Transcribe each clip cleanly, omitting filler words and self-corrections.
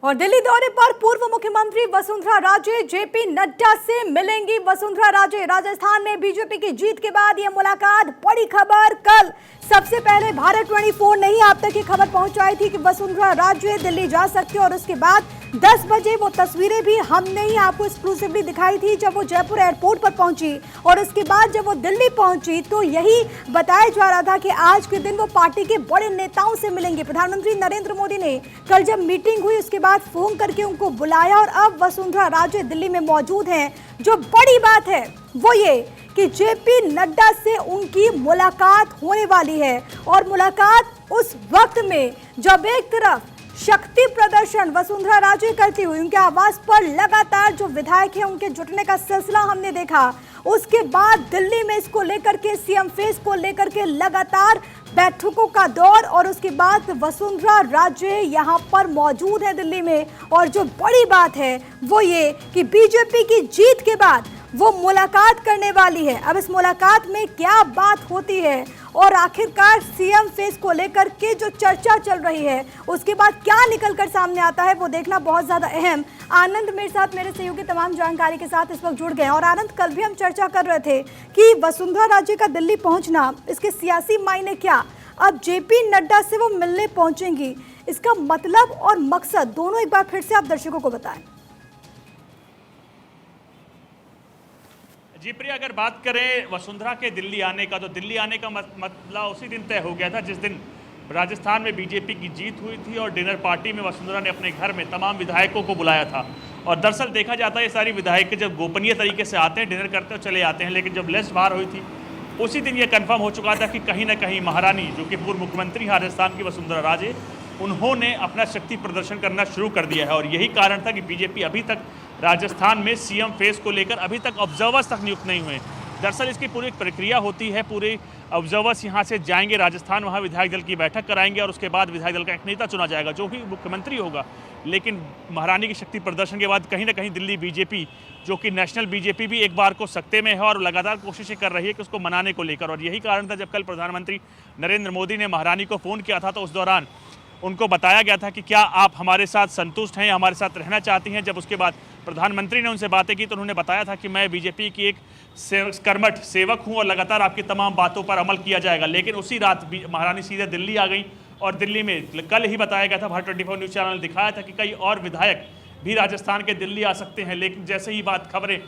और दिल्ली दौरे पर पूर्व मुख्यमंत्री वसुंधरा राजे जेपी नड्डा से मिलेंगी। वसुंधरा राजे राजस्थान में बीजेपी की जीत के बाद यह मुलाकात, बड़ी खबर। कल सबसे पहले भारत 24 ने ही आप तक ये खबर पहुंचाई थी कि वसुंधरा राजे दिल्ली जा सकती है और उसके बाद 10 बजे वो तस्वीरें भी हमने ही आपको एक्सक्लूसिवली दिखाई थी जब वो जयपुर एयरपोर्ट पर पहुंची। और उसके बाद जब वो दिल्ली पहुंची तो यही बताया जा रहा था कि आज के दिन वो पार्टी के बड़े नेताओं से मिलेंगे। प्रधानमंत्री नरेंद्र मोदी ने कल जब मीटिंग हुई उसके बाद फोन करके उनको बुलाया और अब वसुंधरा राजे दिल्ली में मौजूद हैं। जो बड़ी बात है वो ये कि जेपी नड्डा से उनकी मुलाकात होने वाली है और मुलाकात उस वक्त में जब एक तरफ शक्ति प्रदर्शन वसुंधरा राजे करती हुई उनके आवास पर लगातार जो विधायक हैं उनके जुटने का सिलसिला हमने देखा, उसके बाद दिल्ली में इसको लेकर के सीएम फेस को लेकर के लगातार बैठकों का दौर और उसके बाद वसुंधरा राजे यहां पर मौजूद है दिल्ली में। और जो बड़ी बात है वो ये कि बीजेपी की जीत के बाद वो मुलाकात करने वाली है। अब इस मुलाकात में क्या बात होती है और आखिरकार सीएम फेस को लेकर के जो चर्चा चल रही है उसके बाद क्या निकलकर सामने आता है वो देखना बहुत ज्यादा अहम। आनंद मेरे साथ, मेरे सहयोगी तमाम जानकारी के साथ इस वक्त जुड़ गए। और आनंद, कल भी हम चर्चा कर रहे थे कि वसुंधरा राजे का दिल्ली पहुंचना, इसके सियासी मायने क्या, अब जेपी नड्डा से वो मिलने पहुंचेंगी, इसका मतलब और मकसद दोनों एक बार फिर से आप दर्शकों को बताएं। जी प्रिया, अगर बात करें वसुंधरा के दिल्ली आने का तो दिल्ली आने का मतलब उसी दिन तय हो गया था जिस दिन राजस्थान में बीजेपी की जीत हुई थी और डिनर पार्टी में वसुंधरा ने अपने घर में तमाम विधायकों को बुलाया था। और दरअसल देखा जाता है ये सारी विधायक जब गोपनीय तरीके से आते हैं, डिनर करते हैं, चले आते हैं, लेकिन जब लिस्ट बाहर हुई थी उसी दिन ये कन्फर्म हो चुका था कि कहीं ना कहीं महारानी, जो कि पूर्व मुख्यमंत्री राजस्थान की वसुंधरा राजे, उन्होंने अपना शक्ति प्रदर्शन करना शुरू कर दिया है। और यही कारण था कि बीजेपी अभी तक राजस्थान में सीएम फेस को लेकर अभी तक ऑब्जर्वर्स तक नियुक्त नहीं हुए। दरअसल इसकी पूरी एक प्रक्रिया होती है, पूरे ऑब्जर्वर्स यहाँ से जाएंगे राजस्थान, वहाँ विधायक दल की बैठक कराएंगे और उसके बाद विधायक दल का एक नेता चुना जाएगा जो कि मुख्यमंत्री होगा। लेकिन महारानी की शक्ति प्रदर्शन के बाद कहीं ना कहीं दिल्ली बीजेपी, जो कि नेशनल बीजेपी, भी एक बार को सकते में है और लगातार कोशिशें कर रही है कि उसको मनाने को लेकर। और यही कारण था जब कल प्रधानमंत्री नरेंद्र मोदी ने महारानी को फ़ोन किया था तो उस दौरान उनको बताया गया था कि क्या आप हमारे साथ संतुष्ट हैं, हमारे साथ रहना चाहती हैं। जब उसके बाद प्रधानमंत्री ने उनसे बातें की तो उन्होंने बताया था कि मैं बीजेपी की एक कर्मठ सेवक हूं और लगातार आपकी तमाम बातों पर अमल किया जाएगा। लेकिन उसी रात महारानी सीधे दिल्ली आ गई और दिल्ली में कल ही बताया गया था, भारत 24 न्यूज़ चैनल ने दिखाया था कि कई और विधायक भी राजस्थान के दिल्ली आ सकते हैं। लेकिन जैसे ही बात खबरें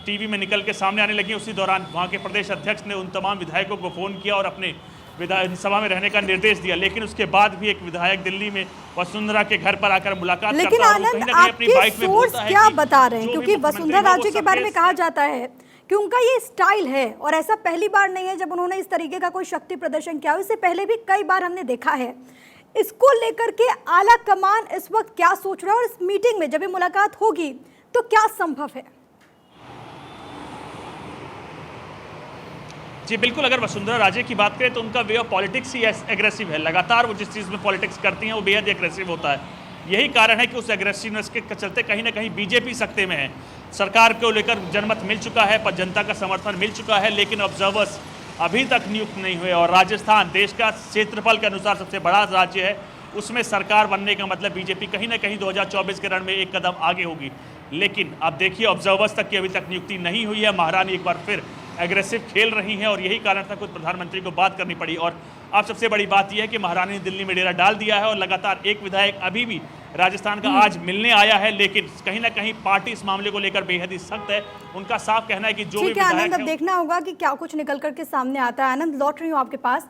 टीवी में निकल के सामने आने लगी उसी दौरान वहाँ के प्रदेश अध्यक्ष ने उन तमाम विधायकों को फ़ोन किया और अपने विधानसभा में रहने का निर्देश दिया। लेकिन उसके बाद भी एक विधायक दिल्ली में वसुंधरा के घर पर आकर मुलाकात करता है। लेकिन आनंद, आपके सोर्स क्या बता रहे हैं? क्योंकि वसुंधरा राजे के बारे में कहा जाता है कि उनका ये स्टाइल है और ऐसा पहली बार नहीं है जब उन्होंने इस तरीके का कोई शक्ति प्रदर्शन किया। इससे पहले भी कई बार हमने देखा है। इसको लेकर के आला कमान इस वक्त क्या सोच रहा है और इस मीटिंग में जब ये मुलाकात होगी तो क्या संभव है? जी बिल्कुल, अगर वसुंधरा राजे की बात करें तो उनका way of politics he aggressive है। लगातार वो जिस चीज़ में पॉलिटिक्स करती हैं वो बेहद एग्रेसिव होता है। यही कारण है कि उस एग्रेसिवनेस के चलते कहीं ना कहीं बीजेपी सकते में है। सरकार को लेकर जनमत मिल चुका है, पर जनता का समर्थन मिल चुका है, लेकिन ऑब्जर्वर्स अभी तक नियुक्त नहीं हुए। और राजस्थान देश का क्षेत्रफल के अनुसार सबसे बड़ा राज्य है, उसमें सरकार बनने का मतलब बीजेपी कहीं ना कहीं 2024 के रण में एक कदम आगे होगी। लेकिन अब देखिए, ऑब्जर्वर्स तक की अभी तक नियुक्ति नहीं हुई है। महारानी एक बार फिर एग्रेसिव खेल रही हैं और यही कारण था खुद प्रधानमंत्री को बात करनी पड़ी। और अब सबसे बड़ी बात यह है कि महारानी ने दिल्ली में डेरा डाल दिया है और लगातार एक विधायक अभी भी राजस्थान का आज मिलने आया है, लेकिन कहीं ना कहीं पार्टी इस मामले को लेकर बेहद ही सख्त है। उनका साफ कहना है कि जो भी आनंद, अब देखना होगा कि क्या कुछ निकल करके सामने आता है। आनंद, लौट रही हूँ आपके पास।